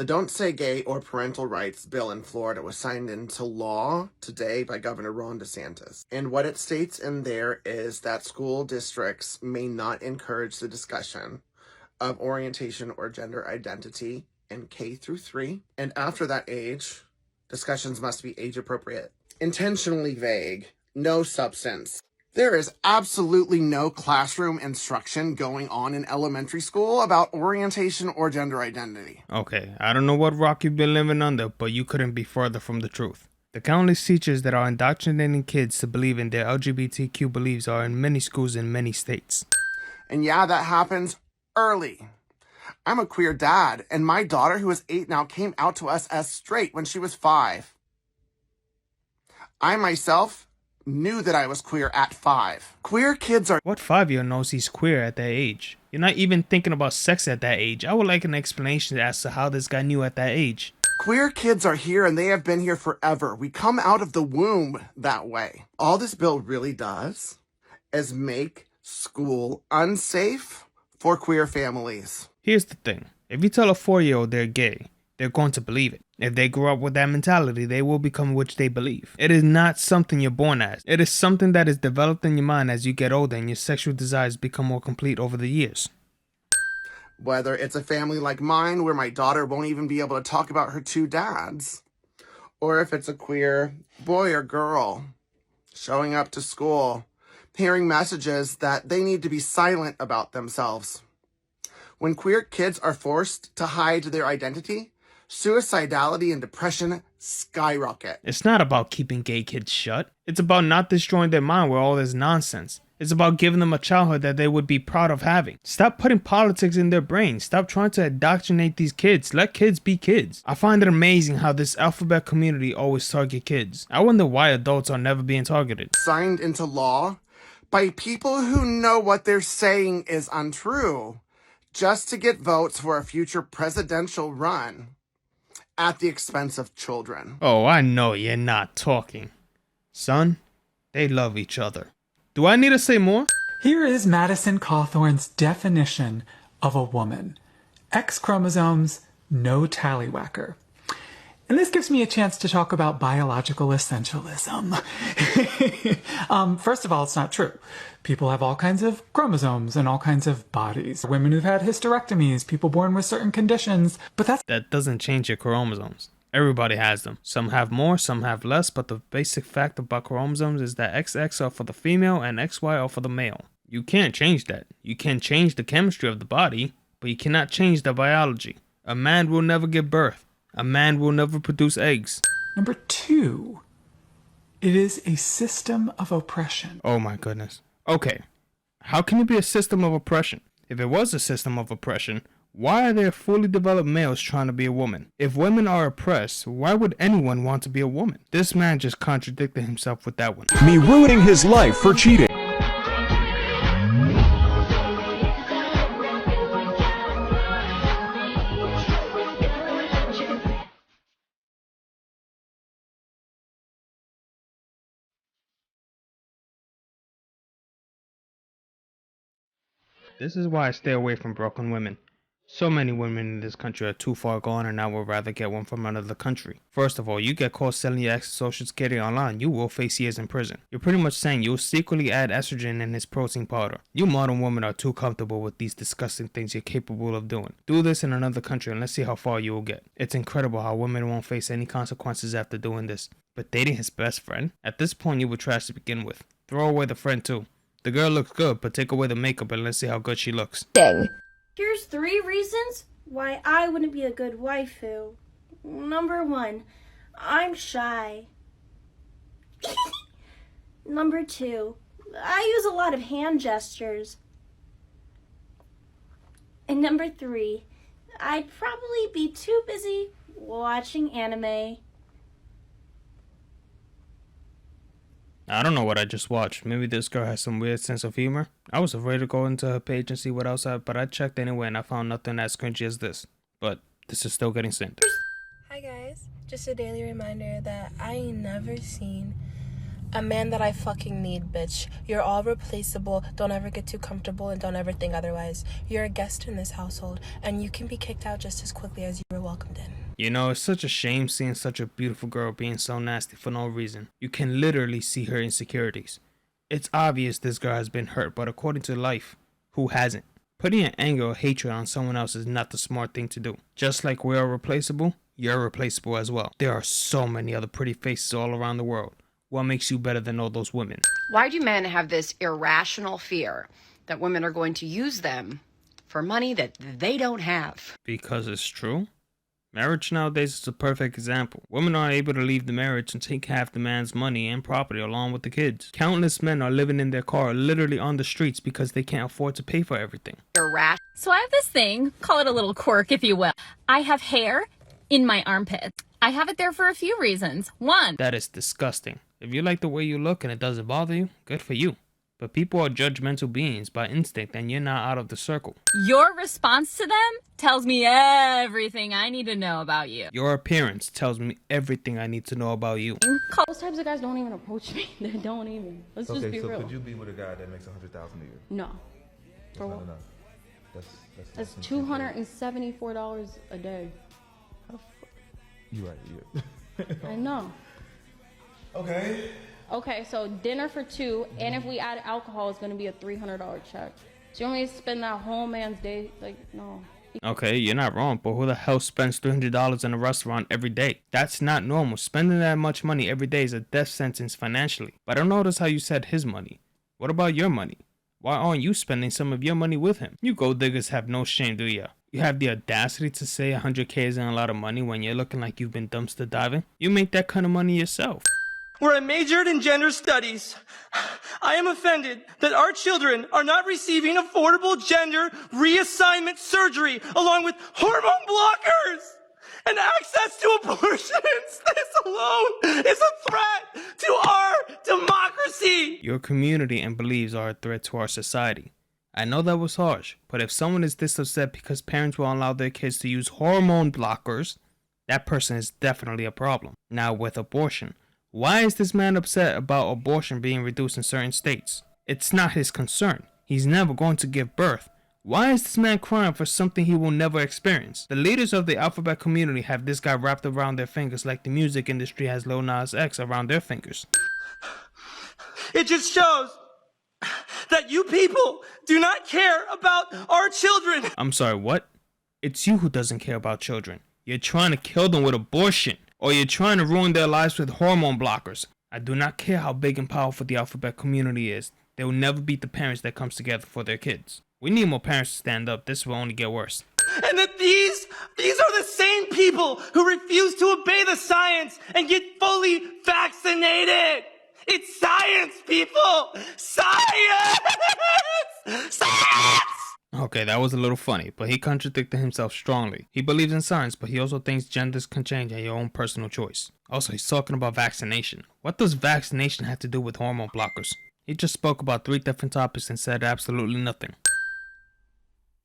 Don't Say Gay or Parental Rights bill in Florida was signed into law today by Governor Ron DeSantis. And what it states in there is that school districts may not encourage the discussion of orientation or gender identity in K through 3. And after that age, discussions must be age appropriate, intentionally vague, no substance. There is absolutely no classroom instruction going on in elementary school about orientation or gender identity. Okay, I don't know what rock you've been living under, but you couldn't be further from the truth. The countless teachers that are indoctrinating kids to believe in their LGBTQ beliefs are in many schools in many states. And yeah, that happens early. I'm a queer dad, and my daughter, who is 8 now, came out to us as straight when she was 5. I myself knew that I was queer at 5. Queer kids are... What 5-year-old knows he's queer at that age? You're not even thinking about sex at that age. I would like an explanation as to how this guy knew at that age. Queer kids are here and they have been here forever. We come out of the womb that way. All this bill really does is make school unsafe for queer families. Here's the thing. If you tell a 4-year-old they're gay, they're going to believe it. If they grow up with that mentality, they will become which they believe. It is not something you're born as. It is something that is developed in your mind as you get older and your sexual desires become more complete over the years. Whether it's a family like mine where my daughter won't even be able to talk about her 2 dads, or if it's a queer boy or girl showing up to school, hearing messages that they need to be silent about themselves. When queer kids are forced to hide their identity, suicidality and depression skyrocket. It's not about keeping gay kids shut. It's about not destroying their mind with all this nonsense. It's about giving them a childhood that they would be proud of having. Stop putting politics in their brains. Stop trying to indoctrinate these kids. Let kids be kids. I find it amazing how this alphabet community always target kids. I wonder why adults are never being targeted. Signed into law by people who know what they're saying is untrue, just to get votes for a future presidential run at the expense of children. Oh, I know you're not talking. Son, they love each other. Do I need to say more? Here is Madison Cawthorn's definition of a woman. X chromosomes, no tallywhacker. And this gives me a chance to talk about biological essentialism. First of all, it's not true. People have all kinds of chromosomes and all kinds of bodies. Women who've had hysterectomies, people born with certain conditions, but that doesn't change your chromosomes. Everybody has them. Some have more, some have less, but the basic fact about chromosomes is that XX are for the female and XY are for the male. You can't change that. You can change the chemistry of the body, but you cannot change the biology. A man will never give birth. A man will never produce eggs. Number 2, it is a system of oppression. Oh my goodness. Okay, how can it be a system of oppression? If it was a system of oppression, why are there fully developed males trying to be a woman? If women are oppressed, why would anyone want to be a woman? This man just contradicted himself with that one. Me ruining his life for cheating. This is why I stay away from broken women. So many women in this country are too far gone and I would rather get one from another country. First of all, you get caught selling your ex's social security online, you will face years in prison. You're pretty much saying you'll secretly add estrogen in his protein powder. You modern women are too comfortable with these disgusting things you're capable of doing. Do this in another country and let's see how far you will get. It's incredible how women won't face any consequences after doing this. But dating his best friend? At this point you were trash to begin with. Throw away the friend too. The girl looks good, but take away the makeup and let's see how good she looks. Dang. Here's 3 reasons why I wouldn't be a good waifu. Number 1, I'm shy. Number 2, I use a lot of hand gestures. And number 3, I'd probably be too busy watching anime. I don't know what I just watched. Maybe this girl has some weird sense of humor. I was afraid to go into her page and see what else but I checked anyway and I found nothing as cringy as this. But this is still getting sent. Hi guys, just a daily reminder that I ain't never seen A man that I fucking need, bitch. You're all replaceable. Don't ever get too comfortable and don't ever think otherwise. You're a guest in this household, and you can be kicked out just as quickly as you were welcomed in. You know, it's such a shame seeing such a beautiful girl being so nasty for no reason. You can literally see her insecurities. It's obvious this girl has been hurt, but according to life, who hasn't? Putting an anger or hatred on someone else is not the smart thing to do. Just like we are replaceable, you're replaceable as well. There are so many other pretty faces all around the world. What makes you better than all those women? Why do men have this irrational fear that women are going to use them for money that they don't have? Because it's true. Marriage nowadays is a perfect example. Women are able to leave the marriage and take half the man's money and property along with the kids. Countless men are living in their car literally on the streets because they can't afford to pay for everything. So I have this thing, call it a little quirk if you will. I have hair in my armpits. I have it there for a few reasons. One, that is disgusting. If you like the way you look and it doesn't bother you, good for you. But people are judgmental beings by instinct and you're not out of the circle. Your response to them tells me everything I need to know about you. Your appearance tells me everything I need to know about you. Those types of guys don't even approach me. They don't even. Let's just be real. So could you be with a guy that makes $100,000 a year? No. That's not enough. That's $274 a day. You right, I know. Okay, so dinner for two, and if we add alcohol, it's going to be a $300 check. So you want me to spend that whole man's day? Like, no. Okay, you're not wrong, but who the hell spends $300 in a restaurant every day? That's not normal. Spending that much money every day is a death sentence financially. But I don't notice how you said his money. What about your money? Why aren't you spending some of your money with him? You gold diggers have no shame, do ya? You have the audacity to say 100K isn't a lot of money when you're looking like you've been dumpster diving? You make that kind of money yourself. Where I majored in gender studies, I am offended that our children are not receiving affordable gender reassignment surgery along with hormone blockers and access to abortions. This alone is a threat to our democracy. Your community and beliefs are a threat to our society. I know that was harsh, but if someone is this upset because parents will allow their kids to use hormone blockers, that person is definitely a problem. Now with abortion, why is this man upset about abortion being reduced in certain states? It's not his concern. He's never going to give birth. Why is this man crying for something he will never experience? The leaders of the alphabet community have this guy wrapped around their fingers like the music industry has Lil Nas X around their fingers. It just shows that you people do not care about our children. I'm sorry, what? It's you who doesn't care about children. You're trying to kill them with abortion. Or you're trying to ruin their lives with hormone blockers. I do not care how big and powerful the alphabet community is. They will never beat the parents that comes together for their kids. We need more parents to stand up. This will only get worse. And that these are the same people who refuse to obey the science and get fully vaccinated. It's science, people! Science! Science! Okay, that was a little funny, but he contradicted himself strongly. He believes in science, but he also thinks genders can change at your own personal choice. Also, he's talking about vaccination. What does vaccination have to do with hormone blockers? He just spoke about 3 different topics and said absolutely nothing.